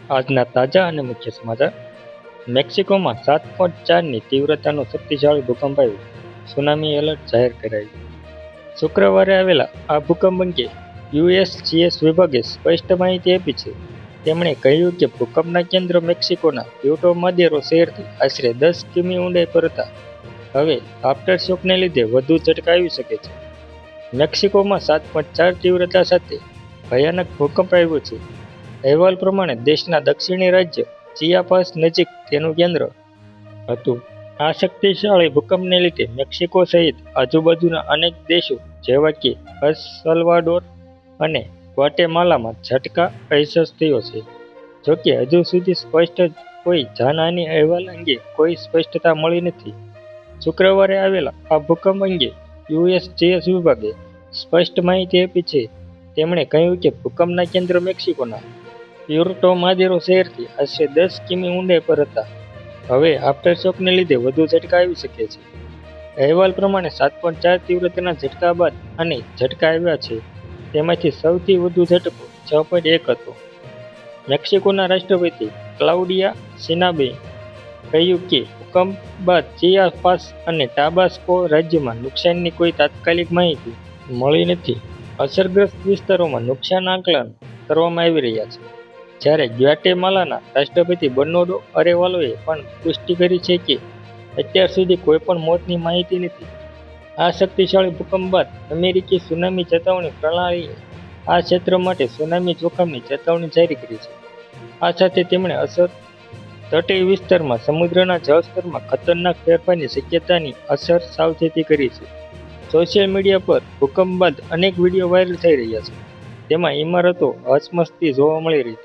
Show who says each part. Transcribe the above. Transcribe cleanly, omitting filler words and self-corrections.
Speaker 1: આજના તાજા અને મુખ્ય સમાચાર. મેક્સિકોમાં 7.4ની તીવ્રતાનો શક્તિશાળી ભૂકંપ આવ્યો. સુનામી એલર્ટ જાહેર કરાયું. શુક્રવારે આવેલા આ ભૂકંપ અંગે યુએસજીએસ વિભાગે સ્પષ્ટ માહિતી આપી છે. તેમણે કહ્યું કે ભૂકંપના કેન્દ્ર મેક્સિકોના પ્યુર્ટો માદેરો શહેરથી આશરે 10 કિમી ઊંડાઈ પર હતા. હવે આફ્ટરશોકને લીધે વધુ ઝટકા આવી શકે છે. મેક્સિકોમાં 7.4 તીવ્રતા સાથે ભયાનક ભૂકંપ આવ્યો છે. અહેવાલ પ્રમાણે દેશના દક્ષિણી રાજ્ય ચિયાપાસ નજીક તેનું કેન્દ્ર હતું. આ શક્તિશાળી ભૂકંપને લીધે મેક્સિકો સહિત આજુબાજુના અનેક દેશો જેવા કે એલ સલ્વાડોર અને ગ્વાટેમાલામાં ઝટકા અહેસાસ થયો છે. જોકે હજુ સુધી સ્પષ્ટ કોઈ જાનહાનિ અહેવાલ અંગે કોઈ સ્પષ્ટતા મળી નથી. શુક્રવારે આવેલા આ ભૂકંપ અંગે યુએસજીએસ વિભાગે સ્પષ્ટ માહિતી આપી છે. તેમણે કહ્યું કે ભૂકંપના કેન્દ્ર મેક્સિકોના પ્યુર્ટો માદેરો શહેરથી આશરે 10 કિમી ઊંડાઈ પર હતા. હવે આફ્ટરશોકને લીધે વધુ ઝટકા આવી શકે છે. અહેવાલ પ્રમાણે 7.4 તીવ્રતાના ઝટકા બાદ અને ઝટકા આવ્યા છે. તેમાંથી સૌથી વધુ ઝટકો 6.1 હતો. મેક્સિકોના રાષ્ટ્રપતિ ક્લાઉડિયા શિનાબે કહ્યું કે ભૂકંપ બાદ ચિયાપાસ અને ટાબાસ્કો રાજ્યમાં નુકસાનની કોઈ તાત્કાલિક માહિતી મળી નથી. અસરગ્રસ્ત વિસ્તારોમાં નુકસાન આકલન કરવામાં આવી રહ્યા છે. જ્યારે ગ્વાટેમાલાના રાષ્ટ્રપતિ બર્નાર્ડો અરેવાલોએ પણ પુષ્ટિ કરી છે કે અત્યાર સુધી કોઈ પણ મોતની માહિતી નથી. આ શક્તિશાળી ભૂકંપ બાદ અમેરિકી સુનામી ચેતવણી પ્રણાલીએ આ ક્ષેત્ર માટે સુનામી જોખમની ચેતવણી જારી કરી છે. આ સાથે તેમણે અસર તટીય વિસ્તારમાં સમુદ્રના જળસ્તરમાં ખતરનાક ફેરફારની શક્યતાની અસર સાવચેતી કરી છે. સોશિયલ મીડિયા પર ભૂકંપ બાદ અનેક વિડીયો વાયરલ થઈ રહ્યા છે. તેમાં ઇમારતો હચમચતી જોવા મળી રહી છે.